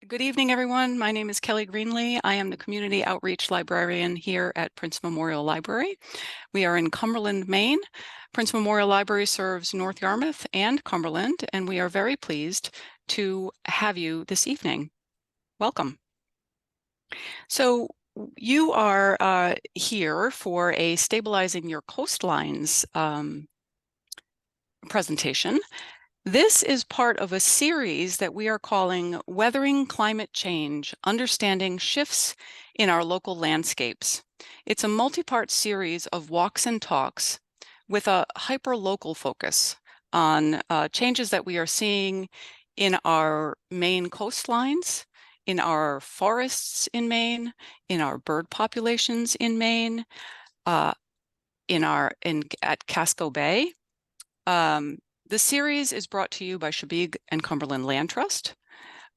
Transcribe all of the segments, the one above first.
Good evening, everyone. My name is Kelly Greenlee. I am the Community Outreach Librarian here at Prince Memorial Library. We are in Cumberland, Maine. Prince Memorial Library serves North Yarmouth and Cumberland, and we are very pleased to have you this evening. Welcome. So you are here for a Stabilizing Your Coastlines presentation. This is part of a series that we are calling Weathering Climate Change, Understanding Shifts in Our Local Landscapes. It's a multi-part series of walks and talks with a hyper-local focus on changes that we are seeing in our Maine coastlines, in our forests in Maine, in our bird populations in Maine, at Casco Bay. The series is brought to you by Chebeague and Cumberland Land Trust,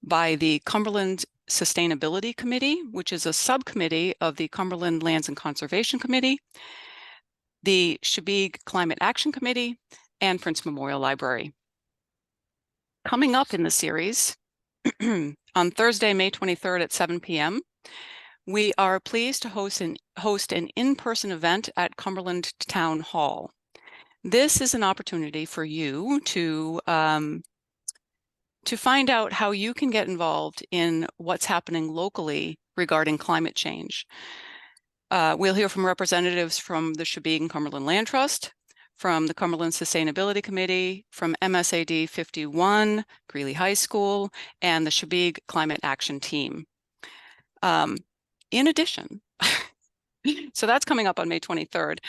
by the Cumberland Sustainability Committee, which is a subcommittee of the Cumberland Lands and Conservation Committee, the Chebeague Climate Action Committee, and Prince Memorial Library. Coming up in the series, on Thursday, May 23rd at 7 p.m., we are pleased to host an in-person event at Cumberland Town Hall. This is an opportunity for you to find out how you can get involved in what's happening locally regarding climate change. We'll hear from representatives from the Chebeague and Cumberland Land Trust, from the Cumberland Sustainability Committee, from MSAD 51, Greeley High School, and the Chebeague Climate Action Team. In addition, so that's coming up on May 23rd.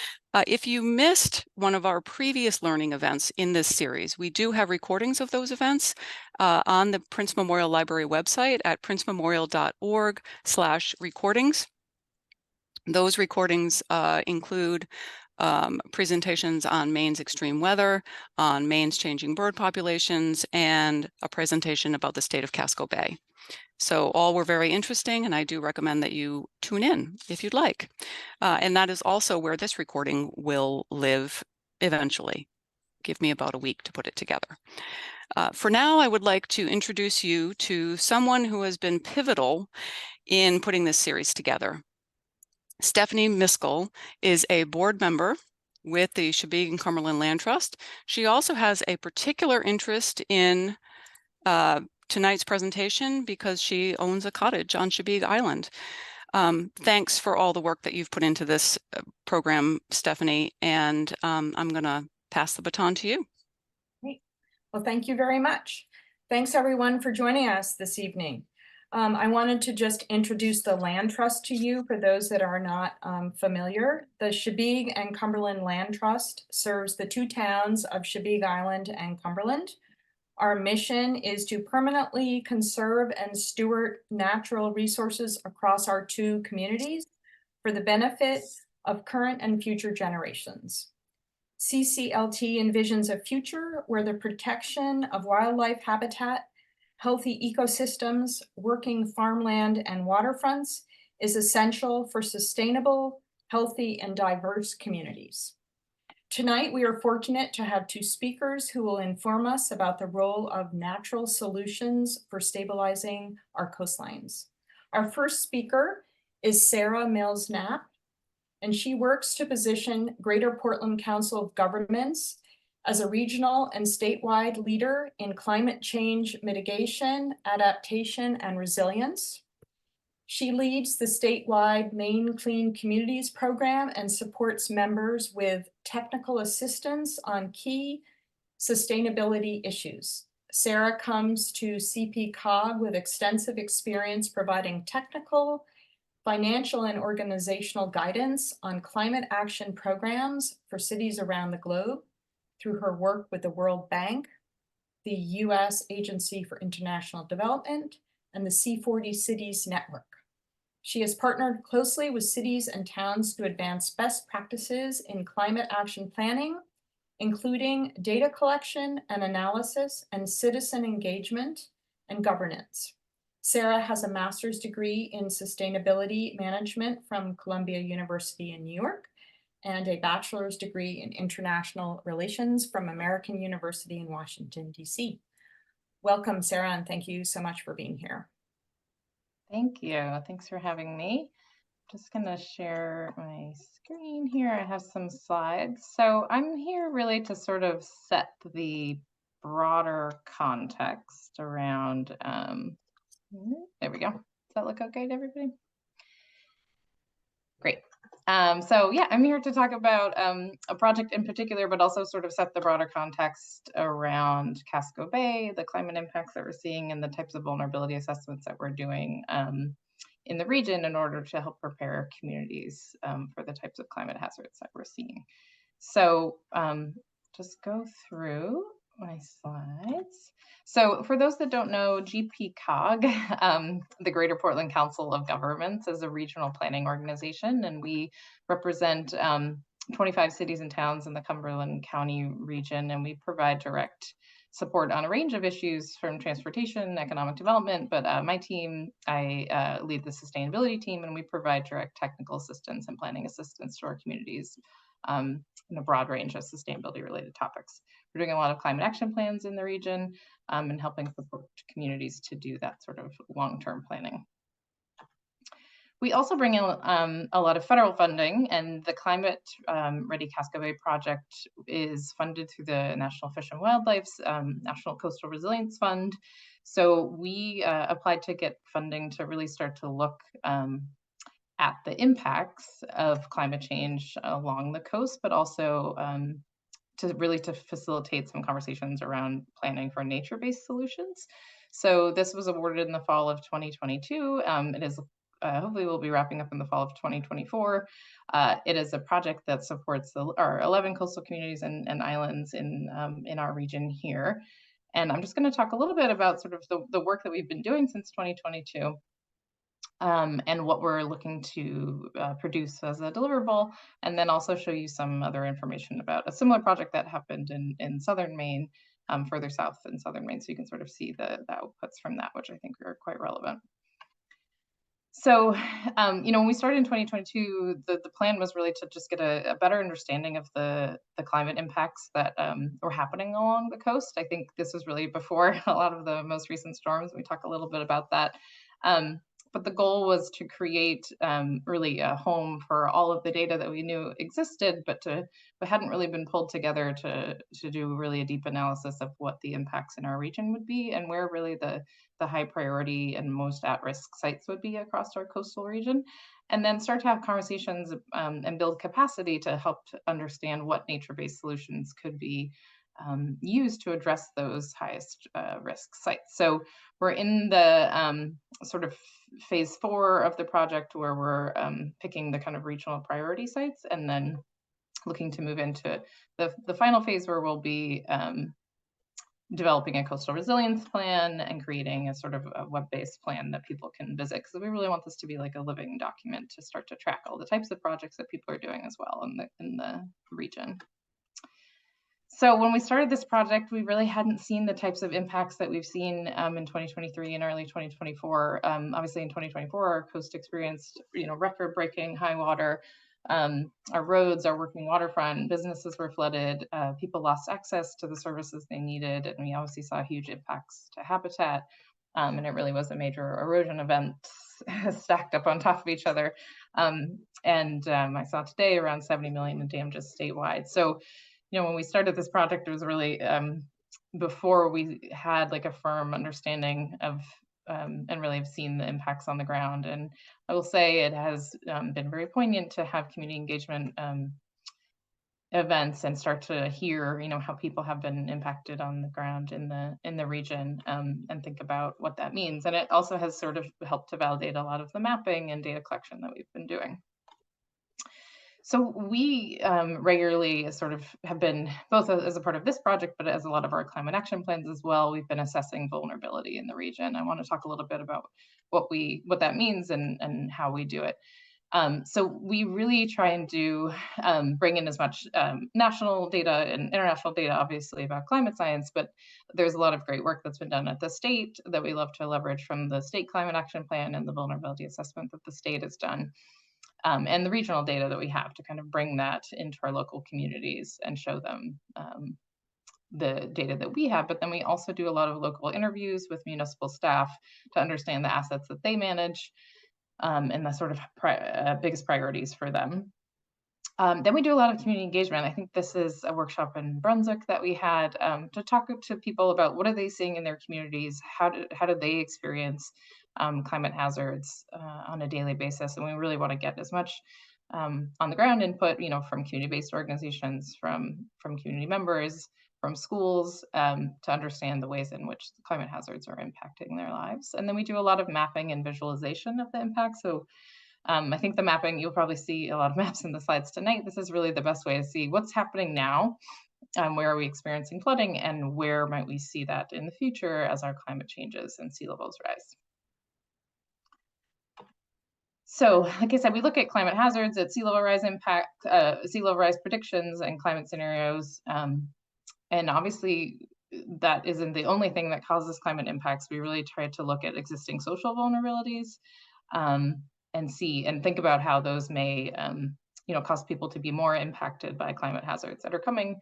If you missed one of our previous learning events in this series, we do have recordings of those events on the Prince Memorial Library website at princememorial.org/recordings. Those recordings include presentations on Maine's extreme weather, on Maine's changing bird populations, and a presentation about the state of Casco Bay. So all were very interesting, and I do recommend that you tune in if you'd like. And that is also where this recording will live eventually. Give me about a week to put it together. For now, I would like to introduce you to someone who has been pivotal in putting this series together. Stephanie Miskell is a board member with the Chebeague and Cumberland Land Trust. She also has a particular interest in tonight's presentation because she owns a cottage on Chebeague Island. Thanks for all the work that you've put into this program, Stephanie, and I'm going to pass the baton to you. Great. Well, thank you very much. Thanks everyone for joining us this evening. I wanted to just introduce the Land Trust to you for those that are not familiar. The Chebeague and Cumberland Land Trust serves the two towns of Chebeague Island and Cumberland. Our mission is to permanently conserve and steward natural resources across our two communities for the benefit of current and future generations. CCLT envisions a future where the protection of wildlife habitat, healthy ecosystems, working farmland, and waterfronts is essential for sustainable, healthy, and diverse communities. Tonight, we are fortunate to have two speakers who will inform us about the role of natural solutions for stabilizing our coastlines. Our first speaker is Sarah Mills-Knapp, and she works to position Greater Portland Council of Governments as a regional and statewide leader in climate change mitigation, adaptation, and resilience. She leads the statewide Maine Clean Communities program and supports members with technical assistance on key sustainability issues. Sarah comes to CPCOG with extensive experience providing technical, financial, and organizational guidance on climate action programs for cities around the globe through her work with the World Bank, the U.S. Agency for International Development, and the C40 Cities Network. She has partnered closely with cities and towns to advance best practices in climate action planning, including data collection and analysis and citizen engagement and governance. Sarah has a master's degree in sustainability management from Columbia University in New York and a bachelor's degree in international relations from American University in Washington, D.C. Welcome, Sarah, and thank you so much for being here. Thank you. Thanks for having me. Just going to share my screen here. I have some slides. So I'm here really to sort of set the broader context around, there we go. Does that look okay to everybody? Great. So yeah, I'm here to talk about a project in particular, but also sort of set the broader context around Casco Bay, the climate impacts that we're seeing, and the types of vulnerability assessments that we're doing in the region in order to help prepare communities for the types of climate hazards that we're seeing. So just go through my slides. So for those that don't know, GPCOG, the Greater Portland Council of Governments, is a regional planning organization, and we represent 25 cities and towns in the Cumberland County region, and we provide direct support on a range of issues from transportation, economic development, but my team, I lead the sustainability team, and we provide direct technical assistance and planning assistance to our communities in a broad range of sustainability related topics. We're doing a lot of climate action plans in the region and helping support communities to do that sort of long-term planning. We also bring in a lot of federal funding, and the Climate Ready Casco Bay project is funded through the National Fish and Wildlife's National Coastal Resilience Fund. So we applied to get funding to really start to look at the impacts of climate change along the coast, but also to facilitate some conversations around planning for nature-based solutions. So this was awarded in the fall of 2022. It is hopefully we'll be wrapping up in the fall of 2024. It is a project that supports our 11 coastal communities and islands in our region here. And I'm just going to talk a little bit about sort of the work that we've been doing since 2022. And what we're looking to produce as a deliverable, and then also show you some other information about a similar project that happened in southern Maine, further south in southern Maine, so you can sort of see the outputs from that, which I think are quite relevant. So, when we started in 2022, the plan was really to just get a better understanding of the climate impacts that were happening along the coast. I think this was really before a lot of the most recent storms. We talk a little bit about that. But the goal was to create really a home for all of the data that we knew existed, but hadn't really been pulled together to do really a deep analysis of what the impacts in our region would be and where really the high priority and most at-risk sites would be across our coastal region, and then start to have conversations and build capacity to help to understand what nature-based solutions could be used to address those highest risk sites. So we're in the sort of phase 4 of the project where we're picking the kind of regional priority sites and then looking to move into the final phase where we'll be developing a coastal resilience plan and creating a sort of a web-based plan that people can visit, because we really want this to be like a living document to start to track all the types of projects that people are doing as well in the region. So when we started this project, we really hadn't seen the types of impacts that we've seen in 2023 and early 2024. Obviously in 2024, our coast experienced record-breaking high water. Our roads, our working waterfront, businesses were flooded, people lost access to the services they needed, and we obviously saw huge impacts to habitat. And it really was a major erosion event stacked up on top of each other. I saw today around 70 million in damages statewide. So, when we started this project, it was really before we had like a firm understanding of and really have seen the impacts on the ground. And I will say it has been very poignant to have community engagement events and start to hear, how people have been impacted on the ground in the region and think about what that means. And it also has sort of helped to validate a lot of the mapping and data collection that we've been doing. So we regularly sort of have been, both as a part of this project, but as a lot of our climate action plans as well, we've been assessing vulnerability in the region. I want to talk a little bit about what that means and how we do it. So we really try and bring in as much national data and international data, obviously, about climate science, but there's a lot of great work that's been done at the state that we love to leverage from the state climate action plan and the vulnerability assessment that the state has done. And the regional data that we have to kind of bring that into our local communities and show them the data that we have, but then we also do a lot of local interviews with municipal staff to understand the assets that they manage, and the sort of biggest priorities for them. Then we do a lot of community engagement. I think this is a workshop in Brunswick that we had, to talk to people about what are they seeing in their communities, how do they experience climate hazards on a daily basis, and we really want to get as much on the ground input, from community-based organizations, from community members, from schools, to understand the ways in which the climate hazards are impacting their lives. And then we do a lot of mapping and visualization of the impact. So I think the mapping, you'll probably see a lot of maps in the slides tonight. This is really the best way to see what's happening now, where are we experiencing flooding, and where might we see that in the future as our climate changes and sea levels rise. So, like I said, we look at climate hazards, at sea level rise impact, sea level rise predictions, and climate scenarios. And obviously, that isn't the only thing that causes climate impacts. We really try to look at existing social vulnerabilities, and think about how those may, cause people to be more impacted by climate hazards that are coming.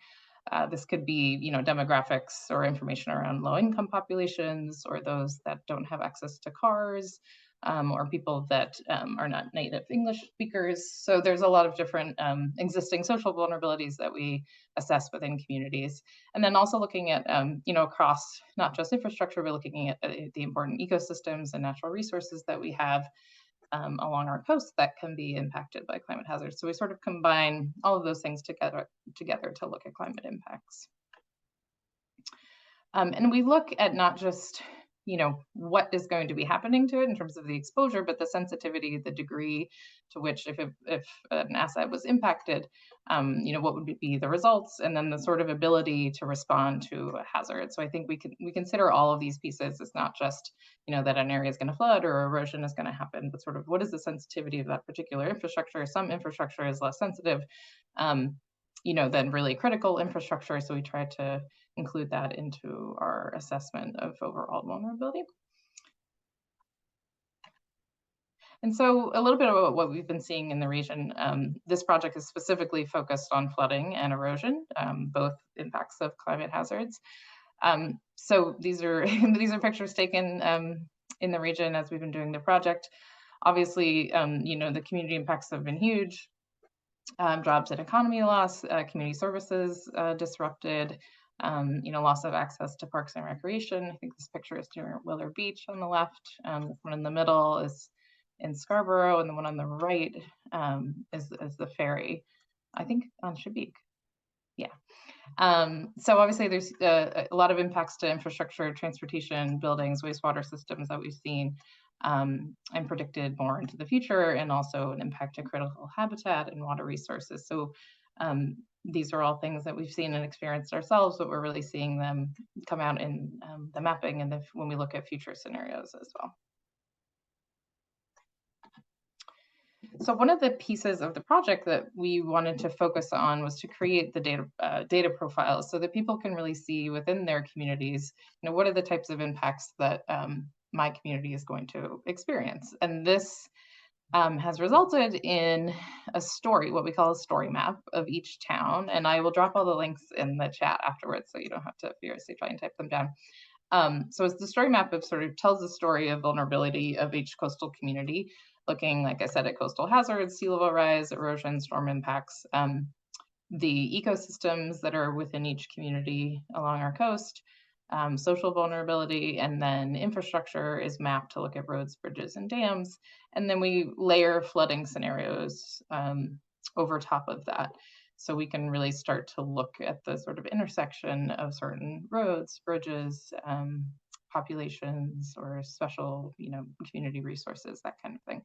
This could be, demographics or information around low-income populations, or those that don't have access to cars, or people that are not native English speakers. So there's a lot of different existing social vulnerabilities that we assess within communities. And then also looking at, across not just infrastructure, but looking at the important ecosystems and natural resources that we have along our coast that can be impacted by climate hazards. So we sort of combine all of those things together to look at climate impacts. And we look at not just, what is going to be happening to it in terms of the exposure, but the sensitivity, the degree to which, if an asset was impacted, what would be the results, and then the sort of ability to respond to a hazard. So I think we consider all of these pieces. It's not just, that an area is going to flood or erosion is going to happen, but sort of what is the sensitivity of that particular infrastructure. Some infrastructure is less sensitive, than really critical infrastructure. So we try to include that into our assessment of overall vulnerability. And so a little bit about what we've been seeing in the region. This project is specifically focused on flooding and erosion, both impacts of climate hazards. So these are these are pictures taken in the region as we've been doing the project. Obviously, the community impacts have been huge. Jobs and economy loss, community services disrupted, loss of access to parks and recreation. I think this picture is near Willard Beach on the left. This one in the middle is in Scarborough, and the one on the right is the ferry, I think on Chebeague. Yeah. So obviously there's a lot of impacts to infrastructure, transportation, buildings, wastewater systems that we've seen and predicted more into the future, and also an impact to critical habitat and water resources. So these are all things that we've seen and experienced ourselves, but we're really seeing them come out in the mapping and when we look at future scenarios as well. So one of the pieces of the project that we wanted to focus on was to create the data profiles so that people can really see within their communities, what are the types of impacts that my community is going to experience. And this has resulted in a story, what we call a story map of each town. And I will drop all the links in the chat afterwards, so you don't have to furiously try and type them down. So it's the story map of sort of tells the story of vulnerability of each coastal community, looking, like I said, at coastal hazards, sea level rise, erosion, storm impacts, the ecosystems that are within each community along our coast, social vulnerability, and then infrastructure is mapped to look at roads, bridges, and dams. And then we layer flooding scenarios over top of that. So we can really start to look at the sort of intersection of certain roads, bridges, populations, or special, community resources, that kind of thing.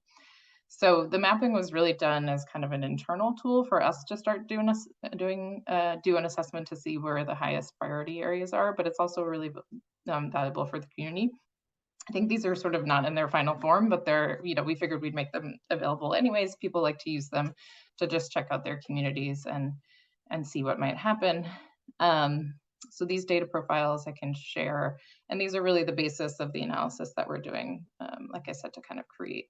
So the mapping was really done as kind of an internal tool for us to start do an assessment to see where the highest priority areas are, but it's also really valuable for the community. I think these are sort of not in their final form, but they're, we figured we'd make them available anyways. People like to use them to just check out their communities and see what might happen. So these data profiles I can share, and these are really the basis of the analysis that we're doing, like I said, to kind of create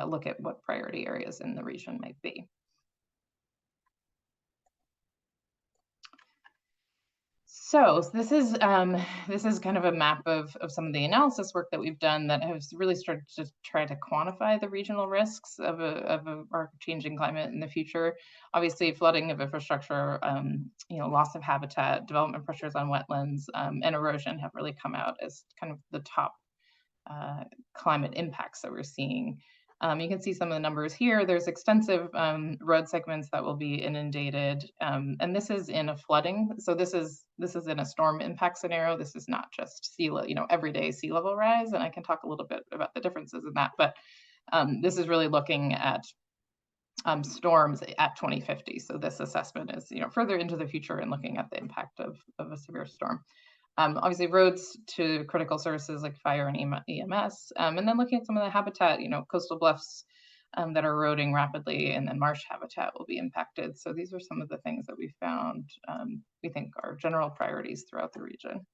look at what priority areas in the region might be. So this is kind of a map of some of the analysis work that we've done that has really started to try to quantify the regional risks of our changing climate in the future. Obviously, flooding of infrastructure, loss of habitat, development pressures on wetlands, and erosion have really come out as kind of the top climate impacts that we're seeing. You can see some of the numbers here. There's extensive road segments that will be inundated, and this is in a flooding. So this is in a storm impact scenario. This is not just everyday sea level rise, and I can talk a little bit about the differences in that. But this is really looking at storms at 2050. So this assessment is further into the future and looking at the impact of a severe storm. Obviously roads to critical services like fire and EMS, and then looking at some of the habitat, coastal bluffs that are eroding rapidly, and then marsh habitat will be impacted. So these are some of the things that we found we think are general priorities throughout the region.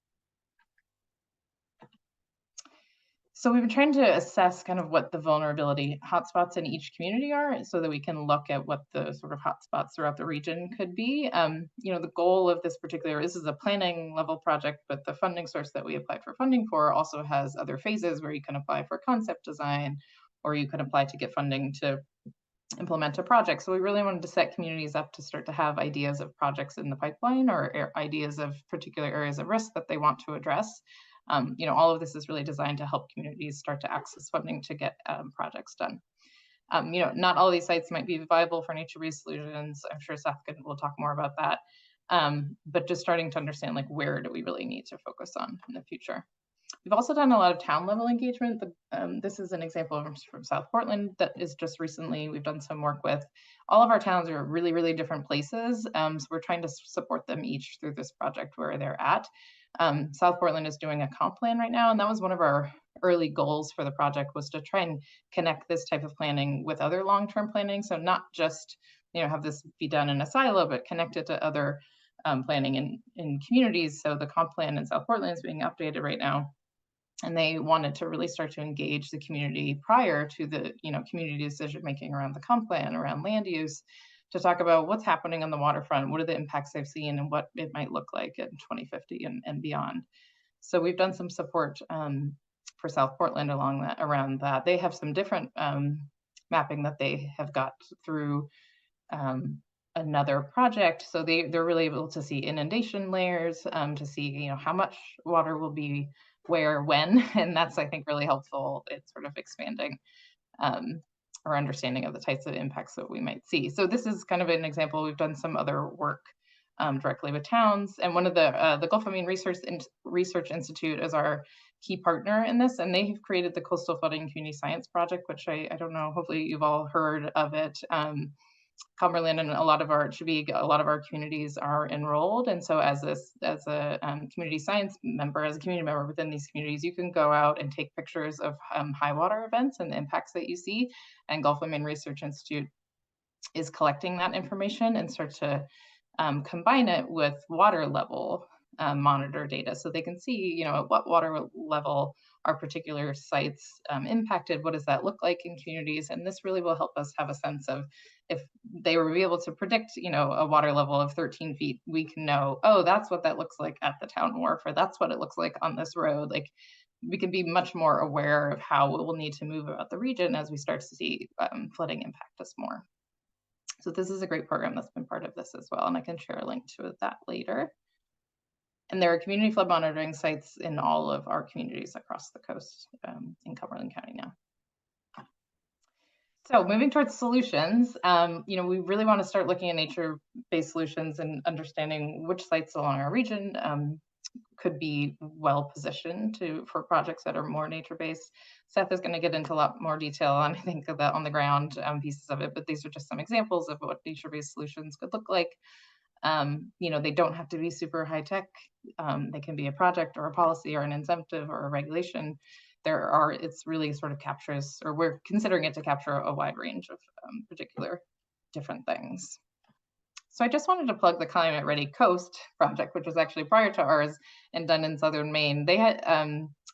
So we've been trying to assess kind of what the vulnerability hotspots in each community are so that we can look at what the sort of hotspots throughout the region could be. The goal of this this is a planning level project, but the funding source that we applied for funding for also has other phases where you can apply for concept design, or you can apply to get funding to implement a project. So we really wanted to set communities up to start to have ideas of projects in the pipeline or ideas of particular areas of risk that they want to address. All of this is really designed to help communities start to access funding to get projects done. Not all these sites might be viable for nature-based solutions. I'm sure Seth will talk more about that. But just starting to understand where do we really need to focus on in the future. We've also done a lot of town level engagement. This is an example from South Portland that is just recently we've done some work with. All of our towns are really, really different places. So we're trying to support them each through this project where they're at. South Portland is doing a comp plan right now, and that was one of our early goals for the project, was to try and connect this type of planning with other long-term planning. So not just have this be done in a silo, but connect it to other planning in communities. So the comp plan in South Portland is being updated right now, and they wanted to really start to engage the community prior to the community decision making around the comp plan, around land use, to talk about what's happening on the waterfront, what are the impacts they've seen, and what it might look like in 2050 and beyond. So we've done some support for South Portland around that. They have some different mapping that they have got through another project. So they're really able to see inundation layers, to see how much water will be where, when, and that's, I think, really helpful. It's sort of expanding our understanding of the types of impacts that we might see. So this is kind of an example. We've done some other work directly with towns, and one of the Gulf of Maine Research Institute is our key partner in this, and they have created the Coastal Flooding Community Science Project, which I don't know, hopefully you've all heard of it. Cumberland and Chebeague, a lot of our communities are enrolled. And so as a community science member, as a community member within these communities, you can go out and take pictures of high water events and the impacts that you see. And Gulf of Maine Research Institute is collecting that information and start to combine it with water level monitor data, so they can see, at what water level are particular sites impacted, what does that look like in communities, and this really will help us have a sense of, if they were able to predict, a water level of 13 feet, we can know, oh, that's what that looks like at the town wharf, or that's what it looks like on this road. We can be much more aware of how we will need to move about the region as we start to see flooding impact us more. So this is a great program that's been part of this as well, and I can share a link to that later. And there are community flood monitoring sites in all of our communities across the coast in Cumberland County now. So moving towards solutions, we really want to start looking at nature-based solutions and understanding which sites along our region could be well positioned for projects that are more nature-based. Seth is going to get into a lot more detail on, I think, the on the ground pieces of it, but these are just some examples of what nature-based solutions could look like. They don't have to be super high tech. They can be a project or a policy or an incentive or a regulation. It's really sort of captures, or we're considering it to capture a wide range of particular different things. So I just wanted to plug the Climate Ready Coast project, which was actually prior to ours and done in southern Maine. They had,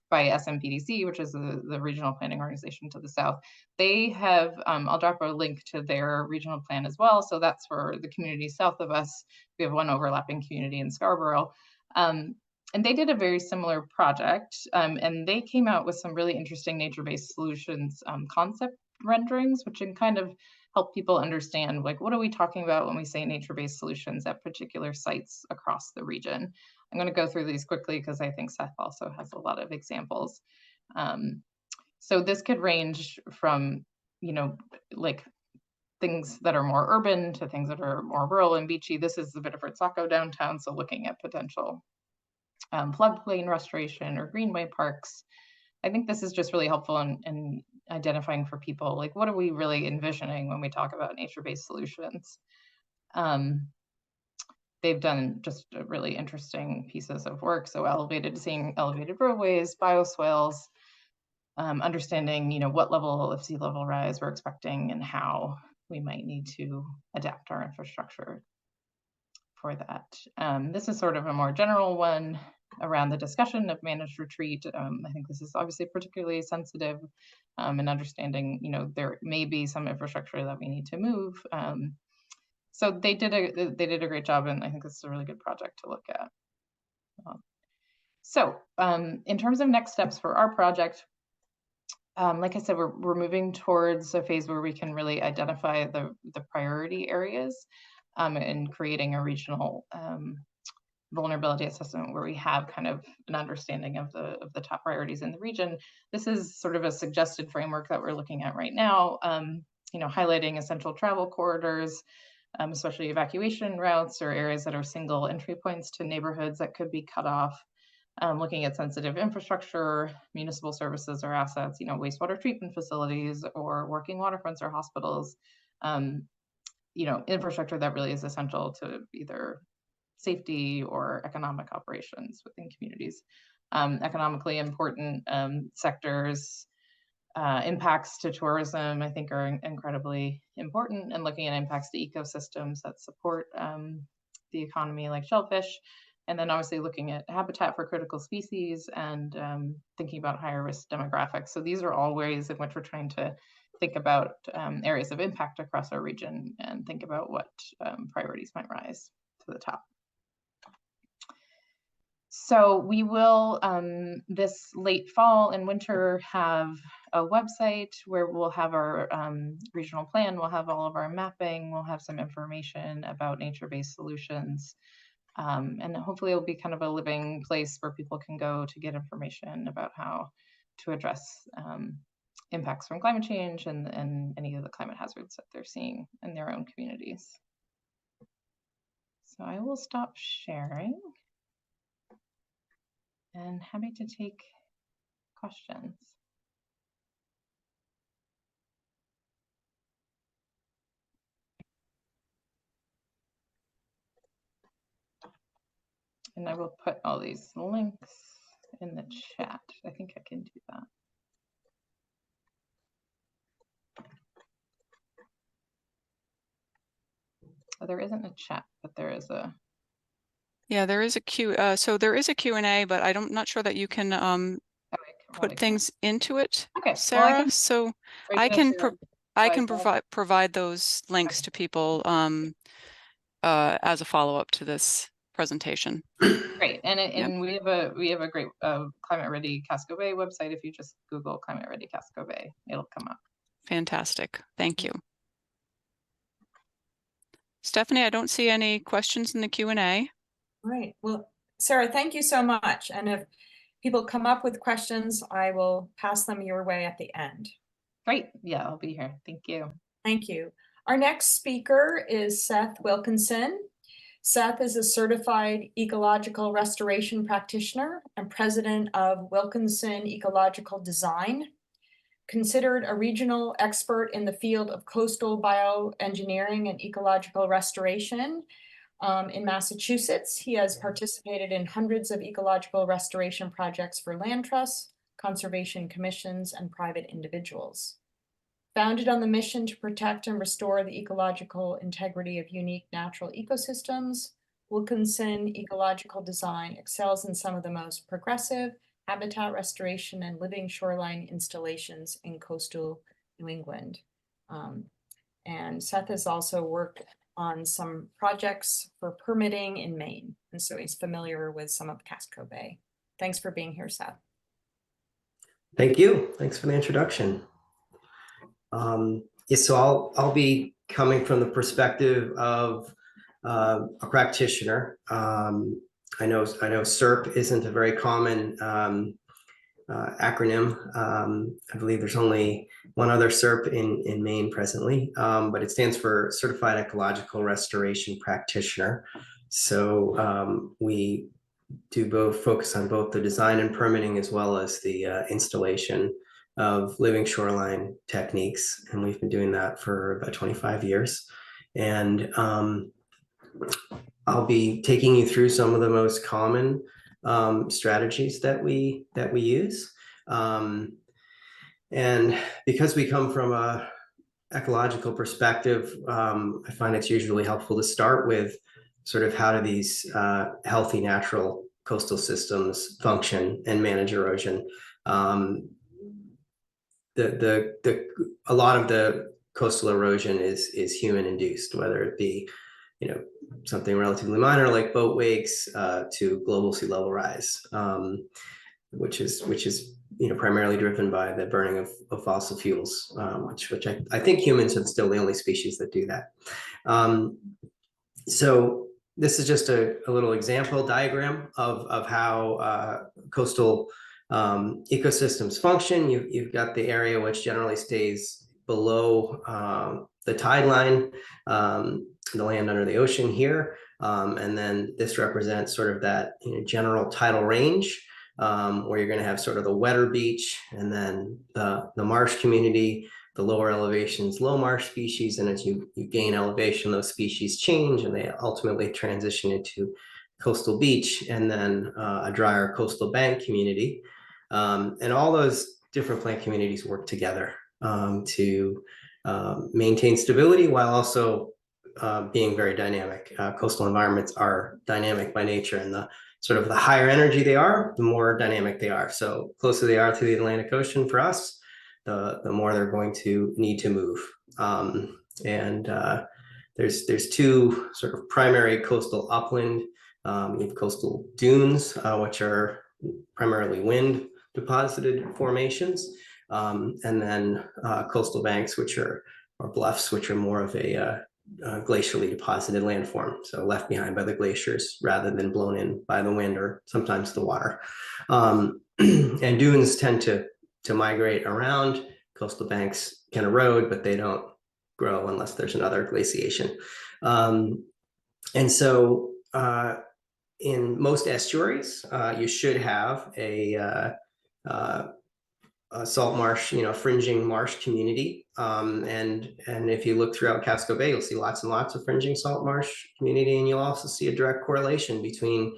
by SMPDC, which is the regional planning organization to the south. They have, I'll drop a link to their regional plan as well. So that's for the community south of us. We have one overlapping community in Scarborough. And they did a very similar project, and they came out with some really interesting nature-based solutions concept renderings, which can kind of help people understand, like, what are we talking about when we say nature-based solutions at particular sites across the region. I'm going to go through these quickly because I think Seth also has a lot of examples. So this could range from, like things that are more urban to things that are more rural and beachy. This is the Biddeford Saco downtown, so looking at potential floodplain restoration or greenway parks. I think this is just really helpful in identifying for people, like, what are we really envisioning when we talk about nature-based solutions? They've done just really interesting pieces of work. So seeing elevated roadways, bioswales, understanding, what level of sea level rise we're expecting and how we might need to adapt our infrastructure for that. This is sort of a more general one around the discussion of managed retreat. I think this is obviously particularly sensitive in understanding, there may be some infrastructure that we need to move. So they did a great job, and I think this is a really good project to look at. So in terms of next steps for our project, like I said, we're moving towards a phase where we can really identify the priority areas and creating a regional vulnerability assessment where we have kind of an understanding of the top priorities in the region. This is sort of a suggested framework that we're looking at right now, highlighting essential travel corridors, especially evacuation routes or areas that are single entry points to neighborhoods that could be cut off. Looking at sensitive infrastructure, municipal services or assets, wastewater treatment facilities or working waterfronts or hospitals, infrastructure that really is essential to either safety or economic operations within communities. Economically important sectors, impacts to tourism, I think, are incredibly important, and looking at impacts to ecosystems that support the economy, like shellfish. And then obviously looking at habitat for critical species and thinking about higher risk demographics. So these are all ways in which we're trying to think about areas of impact across our region and think about what priorities might rise to the top. So we will, this late fall and winter, have a website where we'll have our regional plan, we'll have all of our mapping, we'll have some information about nature-based solutions. And hopefully it'll be kind of a living place where people can go to get information about how to address impacts from climate change and any of the climate hazards that they're seeing in their own communities. So I will stop sharing and happy to take questions. And I will put all these links in the chat. I think I can do that. Oh, there isn't a chat, but there is a. Yeah, there is a Q. So there is a Q&A, but I'm not sure that you can put things into it, okay, Sarah. Well, so I can provide those links to people as a follow-up to this presentation. Great, and we have a great Climate Ready Casco Bay website. If you just Google Climate Ready Casco Bay, it'll come up. Fantastic, thank you. Stephanie, I don't see any questions in the Q&A. Right, well, Sarah, thank you so much. And if people come up with questions, I will pass them your way at the end. Great, yeah, I'll be here. Thank you. Thank you. Our next speaker is Seth Wilkinson. Seth is a certified ecological restoration practitioner and president of Wilkinson Ecological Design. Considered a regional expert in the field of coastal bioengineering and ecological restoration in Massachusetts, he has participated in hundreds of ecological restoration projects for land trusts, conservation commissions, and private individuals. Founded on the mission to protect and restore the ecological integrity of unique natural ecosystems, Wilkinson Ecological Design excels in some of the most progressive habitat restoration and living shoreline installations in coastal New England. And Seth has also worked on some projects for permitting in Maine. And so he's familiar with some of Casco Bay. Thanks for being here, Seth. Thank you. Thanks for the introduction. Yeah, so I'll be coming from the perspective of a practitioner. I know SERP isn't a very common acronym. I believe there's only one other SERP in Maine presently, but it stands for Certified Ecological Restoration Practitioner. So we do focus on both the design and permitting as well as the installation of living shoreline techniques. And we've been doing that for about 25 years. And I'll be taking you through some of the most common strategies that we use. And because we come from a ecological perspective, I find it's usually helpful to start with sort of how do these healthy natural coastal systems function and manage erosion. A lot of the coastal erosion is human induced, whether it be, something relatively minor like boat wakes to global sea level rise, which is primarily driven by the burning of fossil fuels, which I think humans are still the only species that do that. So this is just a little example diagram of how coastal ecosystems function. You've got the area which generally stays below the tide line, the land under the ocean here, and then this represents sort of that general tidal range, where you're going to have sort of the wetter beach, and then the marsh community, the lower elevations, low marsh species, and as you gain elevation, those species change and they ultimately transition into coastal beach, and then a drier coastal bank community. And all those different plant communities work together to maintain stability while also being very dynamic. Coastal environments are dynamic by nature, and the sort of the higher energy they are, the more dynamic they are. So closer they are to the Atlantic Ocean for us, the more they're going to need to move. There's two sort of primary coastal upland. You have coastal dunes, which are primarily wind deposited formations, and then coastal banks, which are bluffs, which are more of a glacially deposited landform, so left behind by the glaciers rather than blown in by the wind or sometimes the water. And dunes tend to migrate around. Coastal banks can erode, but they don't grow unless there's another glaciation. And so in most estuaries, you should have a salt marsh, fringing marsh community. And if you look throughout Casco Bay, you'll see lots and lots of fringing salt marsh community, and you'll also see a direct correlation between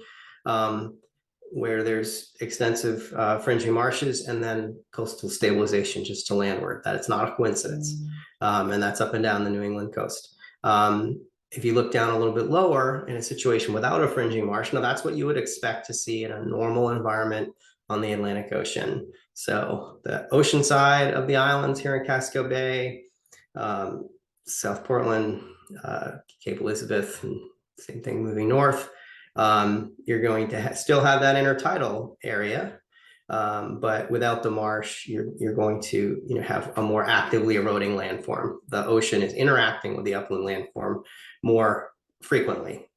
where there's extensive fringing marshes and then coastal stabilization just to landward. That it's not a coincidence. And that's up and down the New England coast. If you look down a little bit lower in a situation without a fringing marsh, now that's what you would expect to see in a normal environment on the Atlantic Ocean. So the ocean side of the islands here in Casco Bay, South Portland, Cape Elizabeth, and same thing moving north, you're going to still have that intertidal area, but without the marsh, you're going to have a more actively eroding landform. The ocean is interacting with the upland landform more frequently.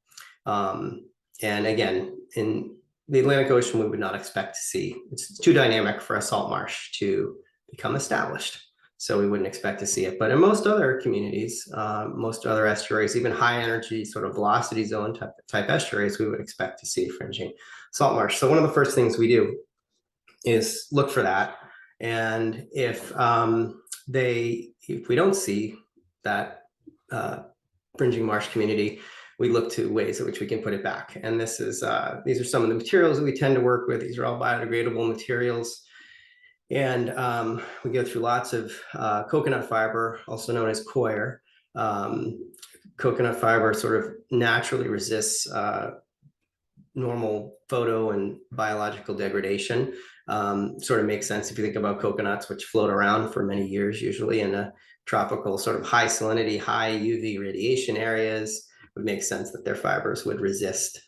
And again, in the Atlantic Ocean, we would not expect to see, it's too dynamic for a salt marsh to become established. So we wouldn't expect to see it. But in most other communities, most other estuaries, even high energy sort of velocity zone type estuaries, we would expect to see fringing salt marsh. So one of the first things we do is look for that. And if we don't see that fringing marsh community, we look to ways in which we can put it back. And this is these are some of the materials that we tend to work with. These are all biodegradable materials. And we go through lots of coconut fiber, also known as coir. Coconut fiber sort of naturally resists normal photo and biological degradation. Sort of makes sense if you think about coconuts, which float around for many years, usually in a tropical sort of high salinity, high UV radiation areas would make sense that their fibers would resist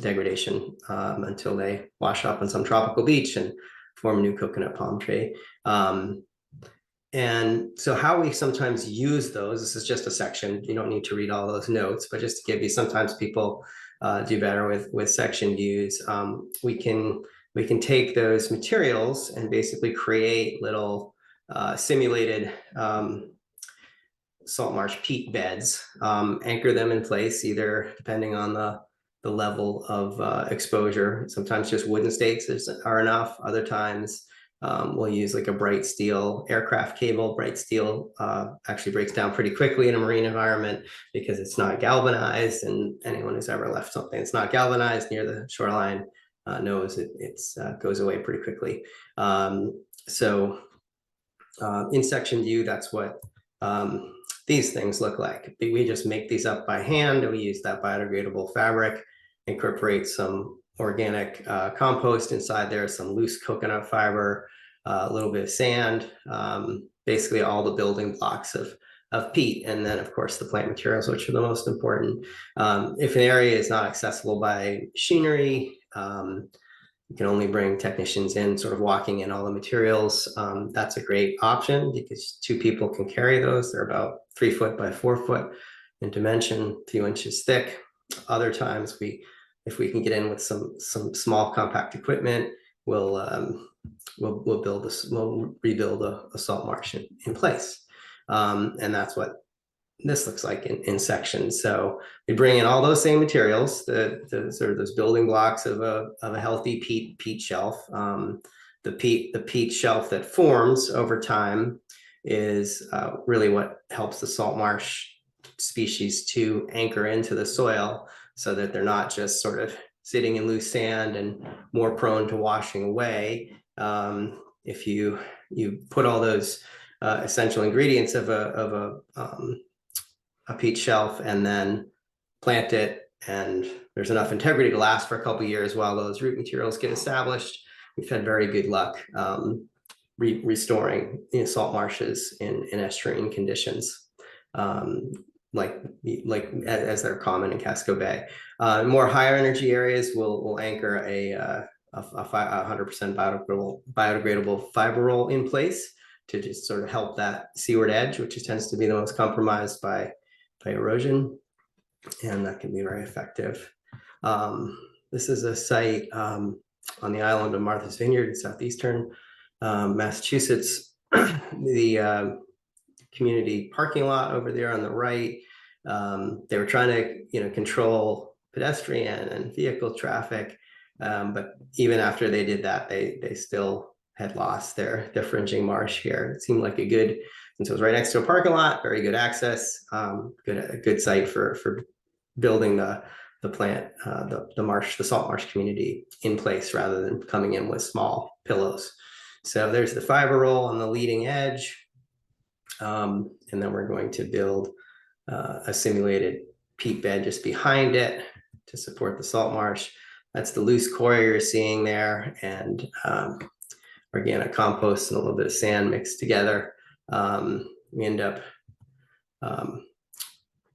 degradation until they wash up on some tropical beach and form a new coconut palm tree. And so how we sometimes use those, this is just a section, you don't need to read all those notes, but just to give you, sometimes people do better with section views. We can take those materials and basically create little simulated salt marsh peat beds, anchor them in place, either depending on the level of exposure. Sometimes just wooden stakes are enough. Other times we'll use like a bright steel aircraft cable. Bright steel actually breaks down pretty quickly in a marine environment because it's not galvanized, and anyone who's ever left something that's not galvanized near the shoreline knows it goes away pretty quickly. So in section view, that's what these things look like. We just make these up by hand, and we use that biodegradable fabric, incorporate some organic compost inside there, some loose coconut fiber, a little bit of sand, basically all the building blocks of peat, and then of course the plant materials, which are the most important. If an area is not accessible by machinery, you can only bring technicians in, sort of walking in all the materials. That's a great option because 2 people can carry those. They're about 3 foot by 4 foot in dimension, a few inches thick. Other times, if we can get in with some small compact equipment, we'll rebuild a salt marsh in place, and that's what this looks like in sections. So we bring in all those same materials, the sort of those building blocks of a healthy peat shelf. The peat shelf that forms over time is really what helps the salt marsh species to anchor into the soil, so that they're not just sort of sitting in loose sand and more prone to washing away. If you put all those essential ingredients of a peat shelf and then plant it, and there's enough integrity to last for a couple of years while those root materials get established, we've had very good luck restoring salt marshes in estuarine conditions, like as they're common in Casco Bay. More higher energy areas will anchor a 100% biodegradable fiber roll in place to just sort of help that seaward edge, which tends to be the most compromised by erosion, and that can be very effective. This is a site on the island of Martha's Vineyard in southeastern Massachusetts. The community parking lot over there on the right. They were trying to control pedestrian and vehicle traffic, but even after they did that, they still had lost their fringing marsh here. It seemed like a good, since it was right next to a parking lot, very good access, a good site for building the plant, the salt marsh community in place rather than coming in with small pillows. So there's the fiber roll on the leading edge. And then we're going to build a simulated peat bed just behind it to support the salt marsh. That's the loose core you're seeing there, and organic compost and a little bit of sand mixed together. We end up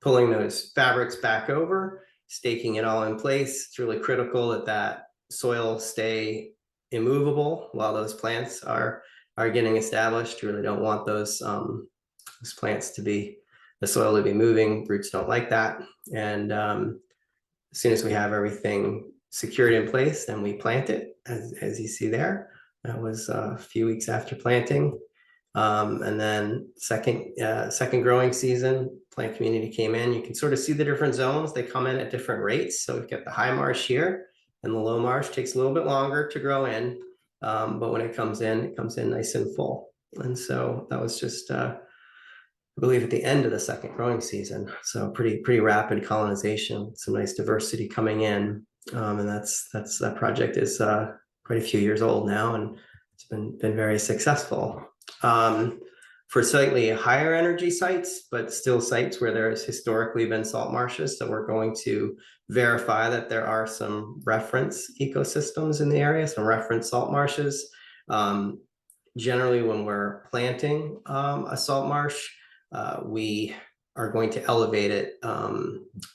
pulling those fabrics back over, staking it all in place. It's really critical that soil stay immovable while those plants are getting established. You really don't want those plants to be, the soil to be moving. Roots don't like that. And as soon as we have everything secured in place, then we plant it, as you see there. That was a few weeks after planting. And then second growing season, plant community came in. You can sort of see the different zones. They come in at different rates. So we've got the high marsh here, and the low marsh takes a little bit longer to grow in. But when it comes in nice and full. And so that was just, I believe, at the end of the second growing season. So pretty rapid colonization, some nice diversity coming in. And that project is quite a few years old now, and it's been very successful. For slightly higher energy sites, but still sites where there has historically been salt marshes. So we're going to verify that there are some reference ecosystems in the area, some reference salt marshes. Generally, when we're planting a salt marsh, we are going to elevate it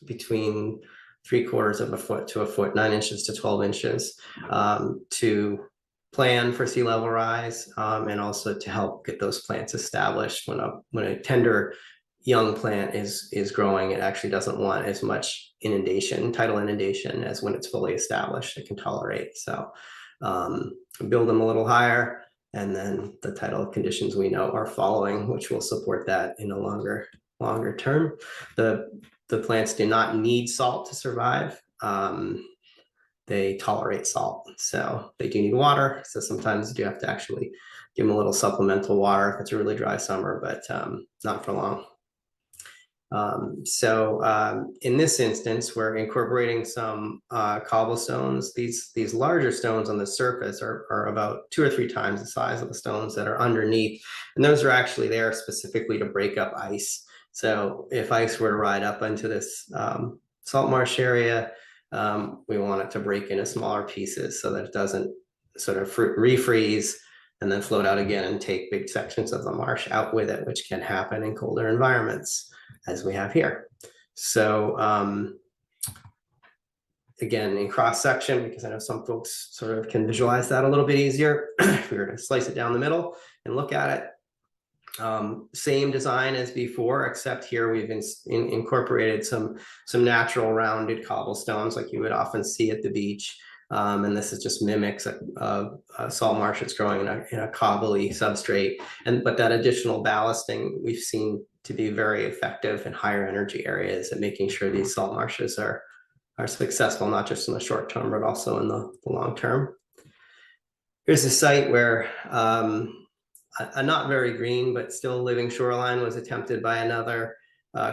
between 3/4 of a foot to a foot, 9 inches to 12 inches, to plan for sea level rise, and also to help get those plants established. When a tender young plant is growing, it actually doesn't want as much tidal inundation as when it's fully established it can tolerate. So build them a little higher, and then the tidal conditions we know are following, which will support that in a longer term. The plants do not need salt to survive. They tolerate salt, so they do need water. So sometimes you do have to actually give them a little supplemental water if it's a really dry summer, but not for long. In this instance, we're incorporating some cobblestones. These larger stones on the surface are about 2 or 3 times the size of the stones that are underneath. And those are actually there specifically to break up ice. So if ice were to ride up into this salt marsh area, we want it to break into smaller pieces so that it doesn't sort of refreeze and then float out again and take big sections of the marsh out with it, which can happen in colder environments, as we have here. So again, in cross section, because I know some folks sort of can visualize that a little bit easier, if we were to slice it down the middle and look at it, same design as before, except here we've incorporated some natural rounded cobblestones like you would often see at the beach. And this is just mimics a salt marsh that's growing in a cobbly substrate. But that additional ballasting we've seen to be very effective in higher energy areas at making sure these salt marshes are successful, not just in the short term, but also in the long term. Here's a site where a not very green, but still living shoreline was attempted by another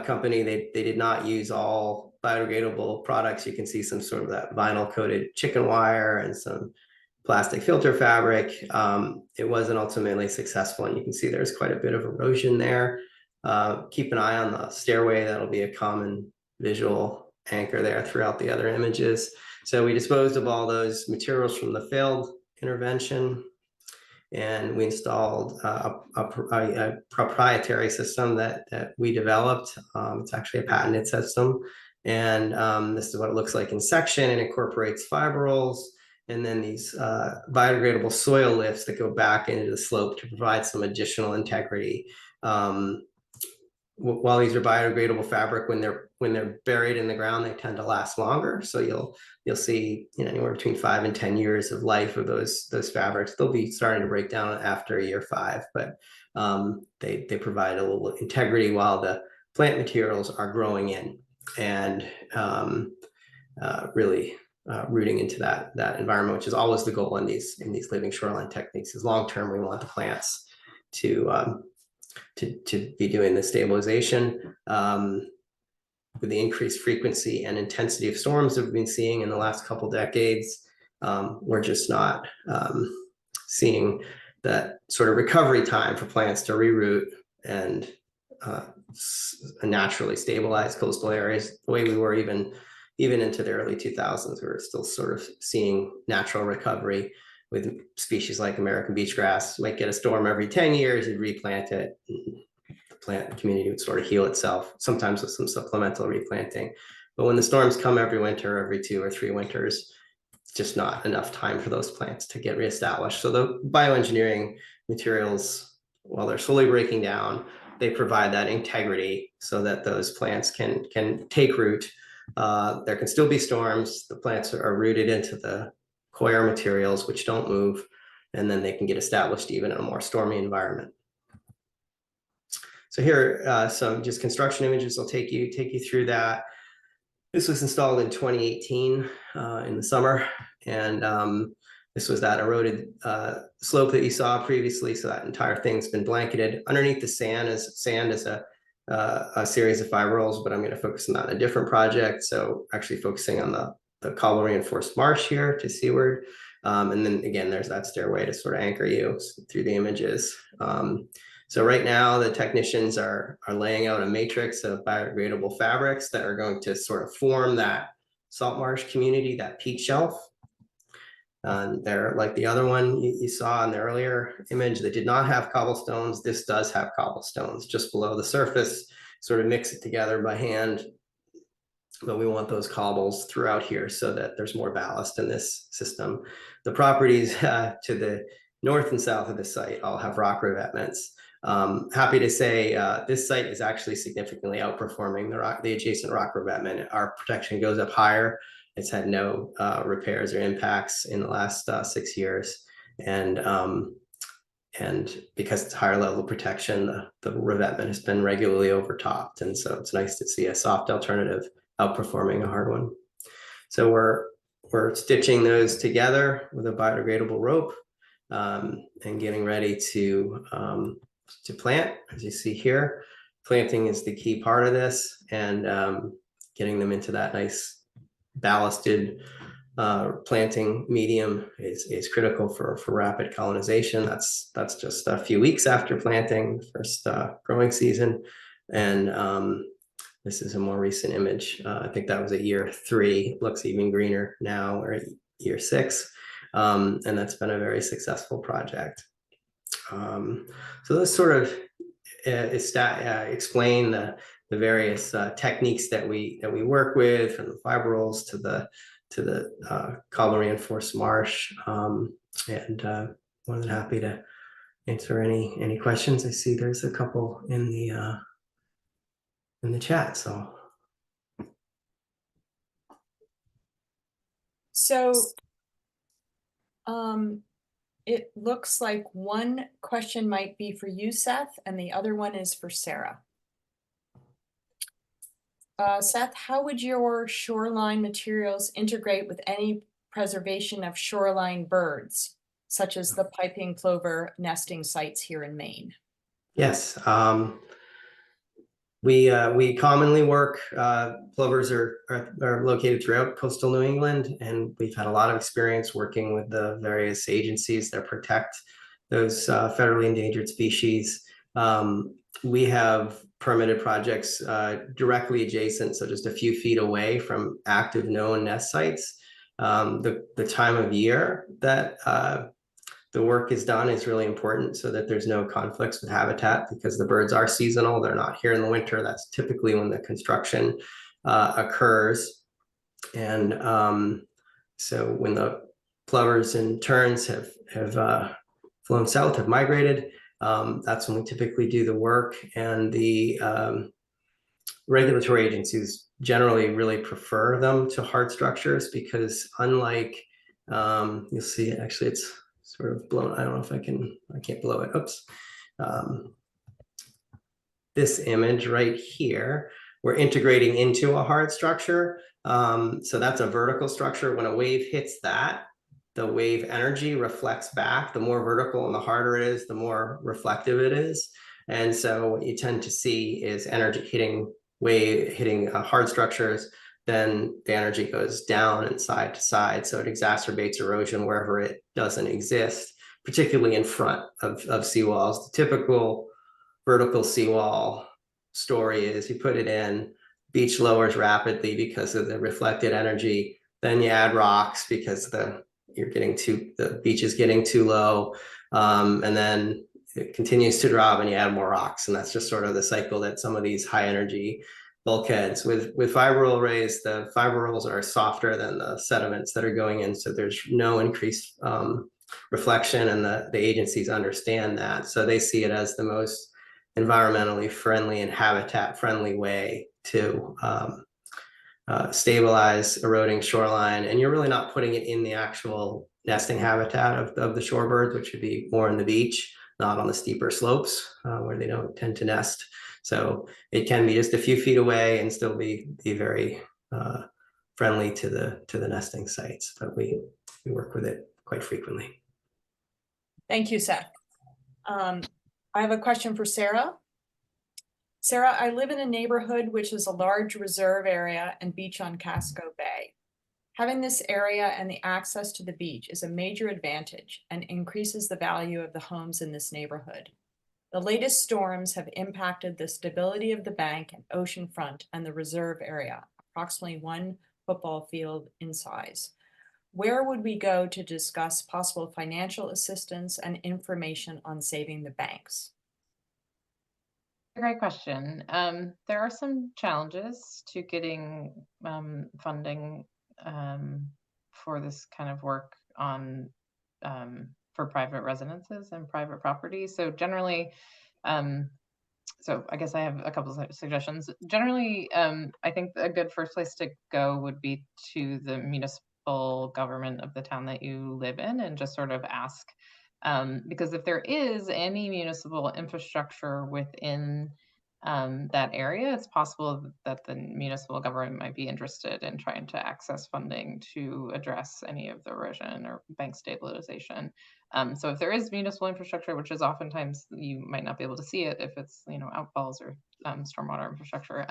company. They did not use all biodegradable products. You can see some sort of that vinyl coated chicken wire and some plastic filter fabric. It wasn't ultimately successful, and you can see there's quite a bit of erosion there. Keep an eye on the stairway. That'll be a common visual anchor there throughout the other images. So we disposed of all those materials from the failed intervention, and we installed a proprietary system that we developed. It's actually a patented system. And this is what it looks like in section, and incorporates fiber rolls and then these biodegradable soil lifts that go back into the slope to provide some additional integrity. While these are biodegradable fabric, when they're buried in the ground, they tend to last longer. So you'll see anywhere between 5 and 10 years of life of those fabrics. They'll be starting to break down after year 5, but they provide a little integrity while the plant materials are growing in, and really rooting into that environment, which is always the goal in these living shoreline techniques. Is long term, we want the plants to be doing the stabilization. With the increased frequency and intensity of storms that we've been seeing in the last couple decades, we're just not seeing that sort of recovery time for plants to reroot and naturally stabilize coastal areas the way we were even into the early 2000s. We were still sort of seeing natural recovery with species like American beachgrass. You might get a storm every 10 years, you'd replant it, the plant community would sort of heal itself, sometimes with some supplemental replanting. But when the storms come every winter, every 2 or 3 winters, it's just not enough time for those plants to get reestablished. So the bioengineering materials, while they're slowly breaking down, they provide that integrity so that those plants can take root. There can still be storms. The plants are rooted into the coir materials, which don't move, and then they can get established even in a more stormy environment. So here are some just construction images. I'll take you through that. This was installed in 2018 in the summer, and this was that eroded slope that you saw previously. So that entire thing's been blanketed. Underneath the sand is a series of fiber rolls, but I'm going to focus on that in a different project. So actually focusing on the cobble reinforced marsh here to seaward. And then again, there's that stairway to sort of anchor you through the images. So right now the technicians are laying out a matrix of biodegradable fabrics that are going to sort of form that salt marsh community, that peat shelf. They're like the other one you saw in the earlier image that did not have cobblestones. This does have cobblestones just below the surface. sort of mix it together by hand. But we want those cobbles throughout here so that there's more ballast in this system. The properties to the north and south of the site all have rock revetments. Happy to say this site is actually significantly outperforming the adjacent rock revetment. Our protection goes up higher. It's had no repairs or impacts in the last 6 years. And because it's higher level of protection, the revetment has been regularly overtopped. And so it's nice to see a soft alternative outperforming a hard one. So we're stitching those together with a biodegradable rope and getting ready to plant. As you see here, planting is the key part of this, and getting them into that nice ballasted planting medium is critical for rapid colonization. That's just a few weeks after planting, first growing season. And this is a more recent image. I think that was at year 3. Looks even greener now. We're at year 6. And that's been a very successful project. So let's sort of explain the various techniques that we work with, from the fibrils to the cobble reinforced marsh. And more than happy to answer any questions. I see there's a couple in the chat. So it looks like one question might be for you, Seth, and the other one is for Sarah. Seth, how would your shoreline materials integrate with any preservation of shoreline birds, such as the piping plover nesting sites here in Maine? Yes, we commonly work. Plovers are located throughout coastal New England, and we've had a lot of experience working with the various agencies that protect those federally endangered species. We have permitted projects directly adjacent, so just a few feet away from active known nest sites. The time of year that the work is done is really important so that there's no conflicts with habitat, because the birds are seasonal. They're not here in the winter. That's typically when the construction occurs. And so when the plovers and terns have flown south, have migrated, that's when we typically do the work. And the regulatory agencies generally really prefer them to hard structures, because unlike, you'll see, actually it's sort of blown. I don't know if I can't blow it. Oops. This image right here, we're integrating into a hard structure. So that's a vertical structure. When a wave hits that, the wave energy reflects back. The more vertical and the harder it is, the more reflective it is. And so what you tend to see is energy hitting hard structures, then the energy goes down and side to side. So it exacerbates erosion wherever it doesn't exist, particularly in front of seawalls. The typical vertical seawall story is you put it in, beach lowers rapidly because of the reflected energy. Then you add rocks because the beach is getting too low. And then it continues to drop and you add more rocks. And that's just sort of the cycle that some of these high energy bulkheads with fibril arrays, the fibrils are softer than the sediments that are going in. So there's no increased reflection, and the agencies understand that. So they see it as the most environmentally friendly and habitat friendly way to stabilize eroding shoreline. And you're really not putting it in the actual nesting habitat of the shorebirds, which would be more on the beach, not on the steeper slopes where they don't tend to nest. So it can be just a few feet away and still be very friendly to the nesting sites. But we work with it quite frequently. Thank you, Seth. I have a question for Sarah. Sarah, I live in a neighborhood which is a large reserve area and beach on Casco Bay. Having this area and the access to the beach is a major advantage and increases the value of the homes in this neighborhood. The latest storms have impacted the stability of the bank and oceanfront and the reserve area, approximately 1 football field in size. Where would we go to discuss possible financial assistance and information on saving the banks? great question. There are some challenges to getting funding for this kind of work on for private residences and private property. So generally, so I guess I have a couple of suggestions. Generally, I think a good first place to go would be to the municipal government of the town that you live in and just sort of ask. Because if there is any municipal infrastructure within that area, it's possible that the municipal government might be interested in trying to access funding to address any of the erosion or bank stabilization. So if there is municipal infrastructure, which is oftentimes you might not be able to see it if it's outfalls or stormwater infrastructure.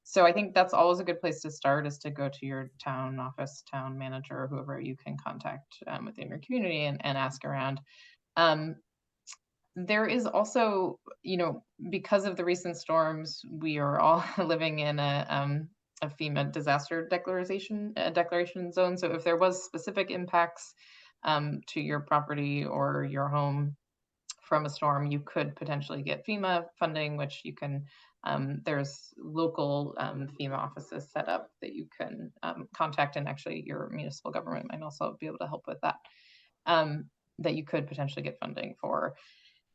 So I think that's always a good place to start, is to go to your town office, town manager, whoever you can contact within your community and ask around. There is also, because of the recent storms, we are all living in a FEMA disaster declaration zone. So if there was specific impacts to your property or your home from a storm, you could potentially get FEMA funding, which you can, there's local FEMA offices set up that you can contact, and actually your municipal government might also be able to help with that, that you could potentially get funding for.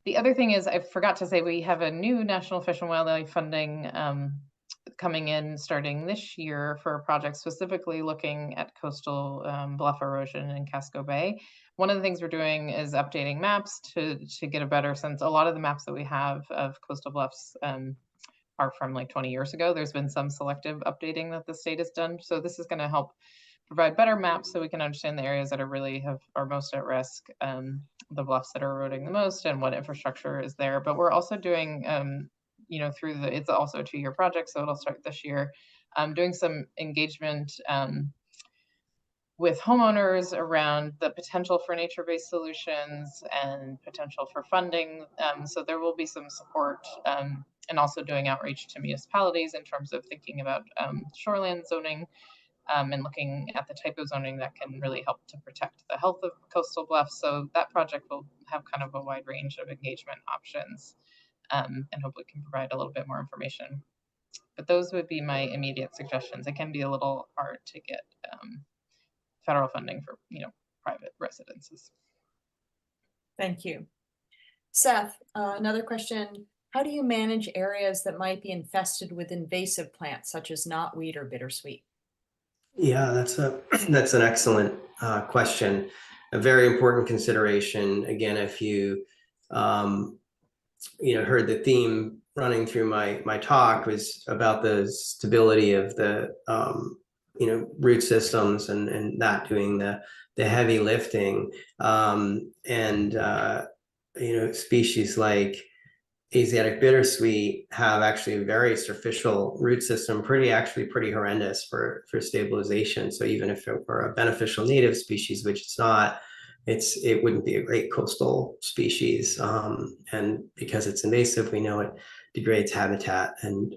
The other thing is, I forgot to say, we have a new National Fish and Wildlife funding coming in starting this year for a project specifically looking at coastal bluff erosion in Casco Bay. One of the things we're doing is updating maps to get a better sense. A lot of the maps that we have of coastal bluffs are from like 20 years ago. There's been some selective updating that the state has done. So this is going to help provide better maps so we can understand the areas that are most at risk, the bluffs that are eroding the most, and what infrastructure is there. But we're also doing, it's also a 2-year project, so it'll start this year, doing some engagement with homeowners around the potential for nature-based solutions and potential for funding. So there will be some support, and also doing outreach to municipalities in terms of thinking about shoreline zoning, and looking at the type of zoning that can really help to protect the health of coastal bluffs. So that project will have kind of a wide range of engagement options, and hopefully can provide a little bit more information. But those would be my immediate suggestions. It can be a little hard to get federal funding for private residences. Thank you. Seth, another question. How do you manage areas that might be infested with invasive plants such as knotweed or bittersweet? Yeah, that's an excellent question. A very important consideration. Again, if you heard the theme running through my talk was about the stability of the root systems and that doing the heavy lifting, species like Asiatic bittersweet have actually a very superficial root system, pretty horrendous for stabilization. So even if it were a beneficial native species, which it's not, it wouldn't be a great coastal species. And because it's invasive, we know it degrades habitat and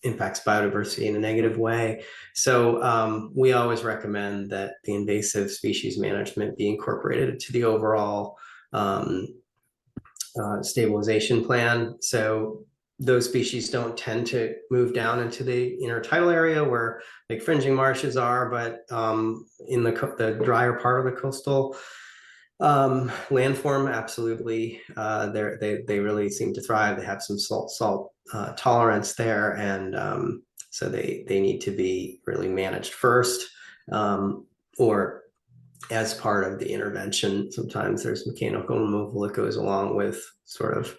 impacts biodiversity in a negative way. So we always recommend that the invasive species management be incorporated to the overall stabilization plan. So those species don't tend to move down into the intertidal area where like fringing marshes are, but in the drier part of the coastal landform, absolutely, they really seem to thrive. They have some salt tolerance there, and so they need to be really managed first, or as part of the intervention. Sometimes there's mechanical removal that goes along with sort of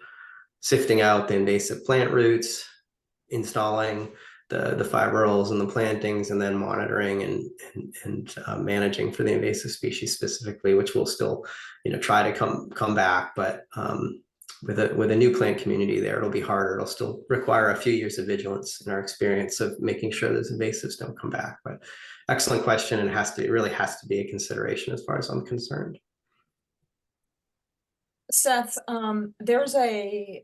sifting out the invasive plant roots, installing the fibrils and the plantings, and then monitoring and managing for the invasive species specifically, which will still try to come back, but with a new plant community there, it'll be harder. It'll still require a few years of vigilance in our experience of making sure those invasives don't come back. But excellent question, and it really has to be a consideration as far as I'm concerned. Seth, there's a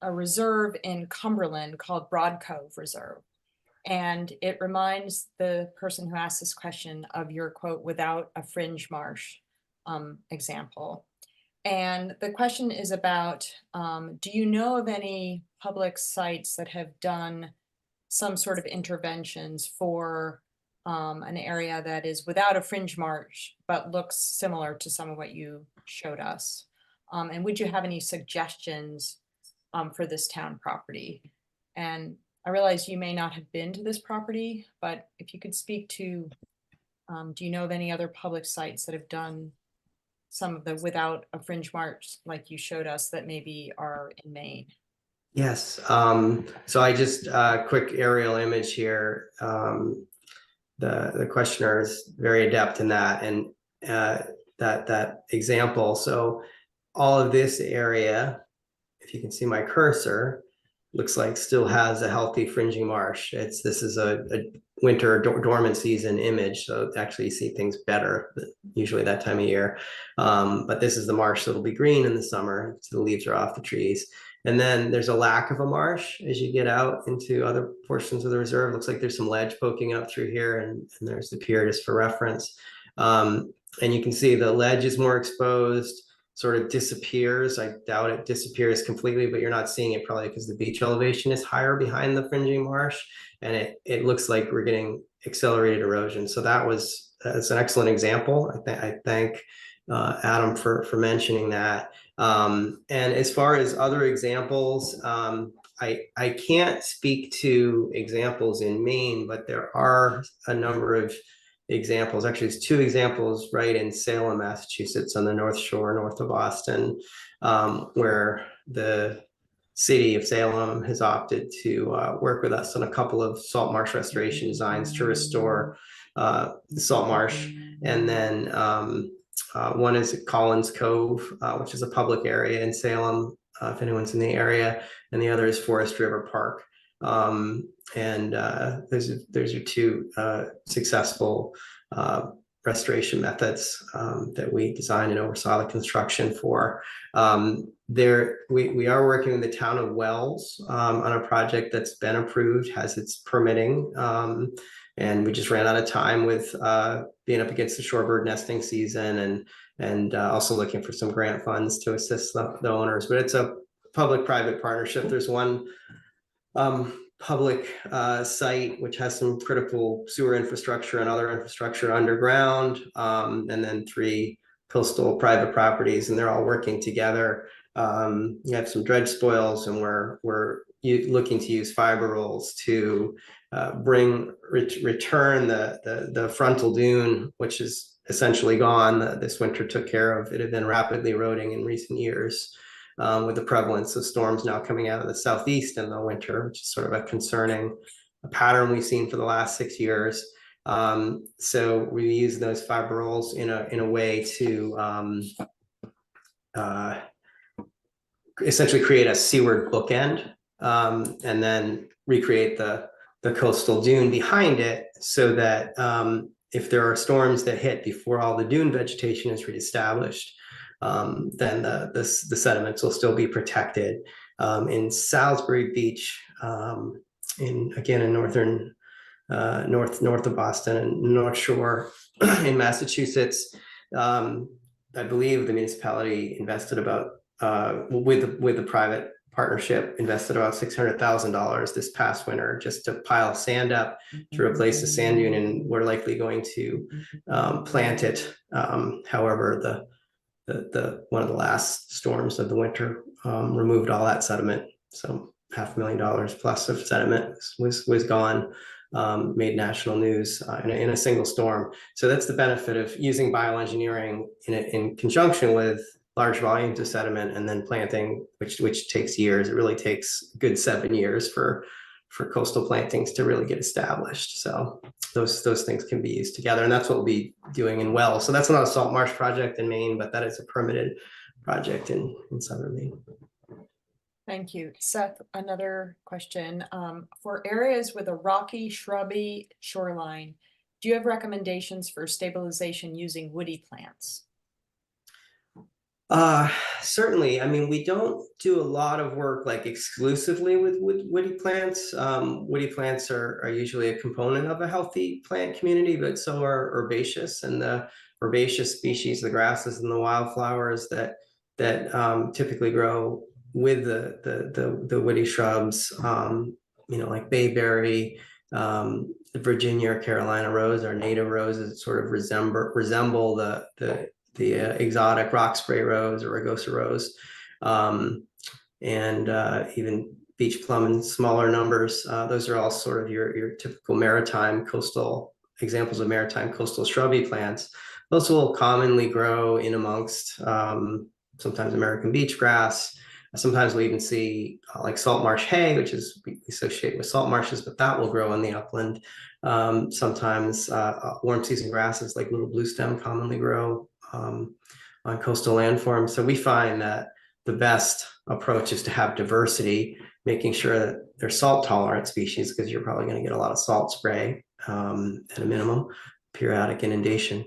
reserve in Cumberland called Broad Cove Reserve. And it reminds the person who asked this question of your quote, "without a fringe marsh" example. And the question is about, do you know of any public sites that have done some sort of interventions for an area that is without a fringe marsh, but looks similar to some of what you showed us? And would you have any suggestions for this town property? And I realize you may not have been to this property, but if you could speak to, do you know of any other public sites that have done some of the without a fringe marsh like you showed us that maybe are in Maine? Yes. So I just quick aerial image here. The questioner is very adept in that, and that example. So all of this area, if you can see my cursor, looks like still has a healthy fringing marsh. This is a winter dormant season image, so actually you see things better usually that time of year. But this is the marsh that'll be green in the summer, so the leaves are off the trees. And then there's a lack of a marsh as you get out into other portions of the reserve. Looks like there's some ledge poking up through here, and there's the pier just for reference. And you can see the ledge is more exposed, sort of disappears. I doubt it disappears completely, but you're not seeing it probably because the beach elevation is higher behind the fringing marsh, and it looks like we're getting accelerated erosion. So that's an excellent example. I thank Adam for mentioning that. And as far as other examples, I can't speak to examples in Maine, but there are a number of examples. Actually, there's two examples right in Salem, Massachusetts, on the North Shore, north of Boston, where the city of Salem has opted to work with us on a couple of salt marsh restoration designs to restore the salt marsh. And then one is at Collins Cove, which is a public area in Salem, if anyone's in the area, and the other is Forest River Park. And those are two successful restoration methods that we designed and oversaw the construction for. We are working with the town of Wells on a project that's been approved, has its permitting, and we just ran out of time with being up against the shorebird nesting season, and also looking for some grant funds to assist the owners. But it's a public-private partnership. There's one public site which has some critical sewer infrastructure and other infrastructure underground, and then 3 coastal private properties, and they're all working together. You have some dredge spoils, and we're looking to use fiber rolls to return the frontal dune, which is essentially gone. This winter took care of it. Had been rapidly eroding in recent years, with the prevalence of storms now coming out of the southeast in the winter, which is sort of a concerning pattern we've seen for the last 6 years. So we use those fiber rolls in a way to essentially create a seaward bookend, and then recreate the coastal dune behind it, so that if there are storms that hit before all the dune vegetation is reestablished, then the sediments will still be protected. In Salisbury Beach, in northern north of Boston and North Shore in Massachusetts, I believe the municipality invested about with the private partnership invested about $600,000 this past winter just to pile sand up to replace the sand dune, and we're likely going to plant it. However, one of the last storms of the winter removed all that sediment, so $500,000 plus of sediment was gone. Made national news in a single storm. So that's the benefit of using bioengineering in conjunction with large volumes of sediment, and then planting, which takes years. It really takes a good 7 years for coastal plantings to really get established. So those things can be used together, and that's what we'll be doing in Wells. So that's not a salt marsh project in Maine, but that is a permitted project in southern Maine. Thank you. Seth, another question. For areas with a rocky, shrubby shoreline, do you have recommendations for stabilization using woody plants? Certainly. I mean, we don't do a lot of work like exclusively with woody plants. Woody plants are usually a component of a healthy plant community, but so are herbaceous, and the herbaceous species, the grasses and the wildflowers that typically grow with the woody shrubs, like bayberry, the Virginia or Carolina rose, our native roses sort of resemble the exotic rock spray rose or rugosa rose, and even beach plum in smaller numbers. Those are all sort of your typical maritime coastal examples of maritime coastal shrubby plants. Those will commonly grow in amongst sometimes American beach grass. Sometimes we even see like salt marsh hay, which is we associate with salt marshes, but that will grow in the upland. Sometimes warm season grasses like little blue stem commonly grow on coastal landforms. So we find that the best approach is to have diversity, making sure that they're salt tolerant species, because you're probably going to get a lot of salt spray at a minimum, periodic inundation.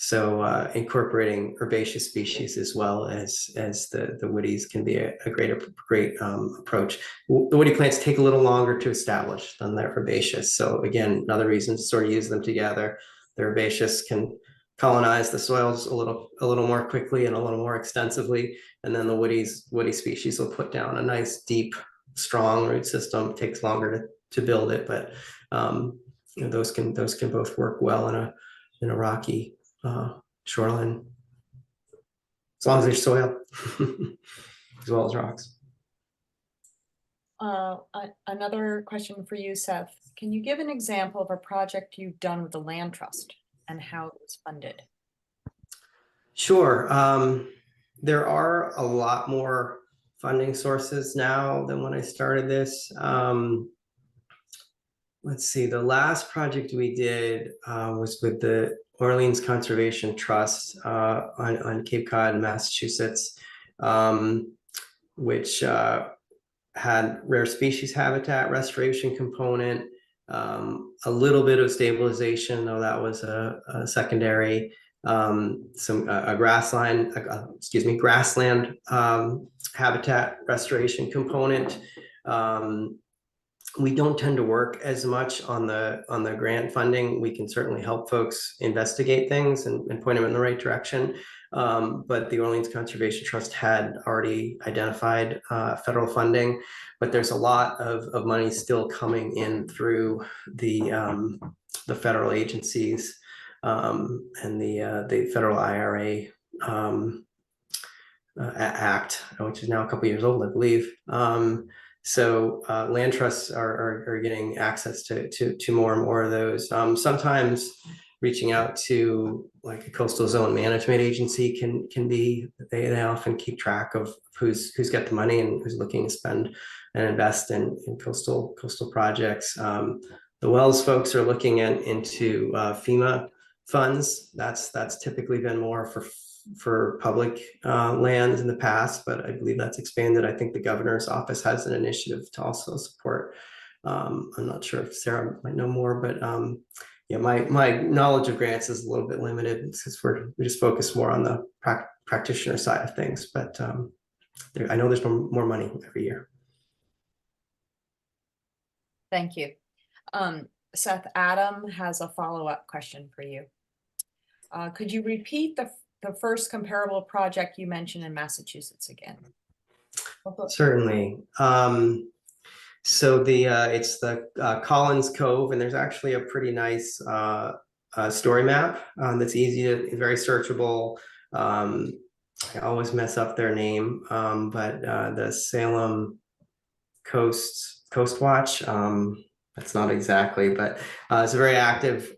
So incorporating herbaceous species as well as the woodies can be a great approach. The woody plants take a little longer to establish than the herbaceous. So again, another reason to sort of use them together. The herbaceous can colonize the soils a little more quickly and a little more extensively, and then the woody species will put down a nice, deep, strong root system. It takes longer to build it, but those can both work well in a rocky shoreline, as long as there's soil, as well as rocks. Another question for you, Seth. Can you give an example of a project you've done with the Land Trust and how it was funded? Sure. There are a lot more funding sources now than when I started this. Let's see, the last project we did was with the Orleans Conservation Trust on Cape Cod, Massachusetts, which had rare species habitat restoration component, a little bit of stabilization, though that was a secondary, grassland habitat restoration component. We don't tend to work as much on the grant funding. We can certainly help folks investigate things and point them in the right direction. But the Orleans Conservation Trust had already identified federal funding, but there's a lot of money still coming in through the federal agencies and the federal IRA Act, which is now a couple years old, I believe. So land trusts are getting access to more and more of those. Sometimes reaching out to like a coastal zone management agency can be, they often keep track of who's got the money and who's looking to spend and invest in coastal projects. The Wells folks are looking into FEMA funds. That's typically been more for public lands in the past, but I believe that's expanded. I think the governor's office has an initiative to also support. I'm not sure if Sarah might know more, but yeah, my knowledge of grants is a little bit limited since we just focus more on the practitioner side of things. But I know there's more money every year. Thank you. Seth, Adam has a follow-up question for you. Could you repeat the first comparable project you mentioned in Massachusetts again? Certainly. So it's the Collins Cove, and there's actually a pretty nice story map that's easy to, very searchable. I always mess up their name, but the Salem Coast Watch. That's not exactly, but it's a very active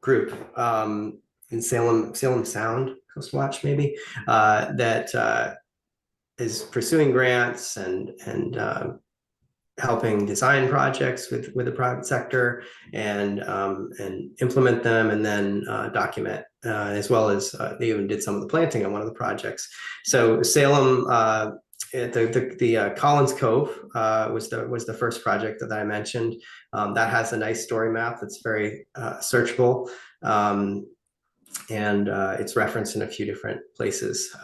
group in Salem Sound Coast Watch, maybe, that is pursuing grants and helping design projects with the private sector and implement them and then document, as well as they even did some of the planting on one of the projects. So Salem, the Collins Cove was the first project that I mentioned. That has a nice story map that's very searchable, and it's referenced in a few different places.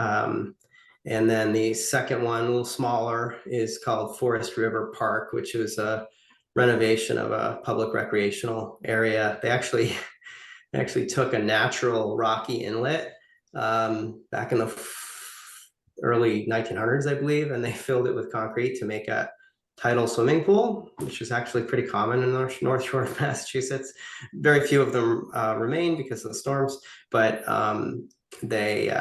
And then the second one, a little smaller, is called Forest River Park, which was a renovation of a public recreational area. They actually took a natural rocky inlet back in the early 1900s, I believe, and they filled it with concrete to make a tidal swimming pool, which is actually pretty common in the North Shore of Massachusetts. Very few of them remain because of the storms, but they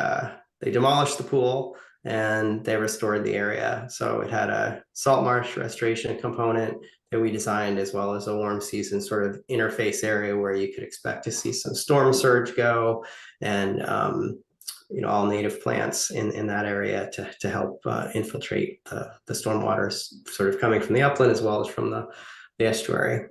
demolished the pool and they restored the area. So it had a salt marsh restoration component that we designed, as well as a warm season sort of interface area where you could expect to see some storm surge go, and all native plants in that area to help infiltrate the stormwaters sort of coming from the upland as well as from the estuary.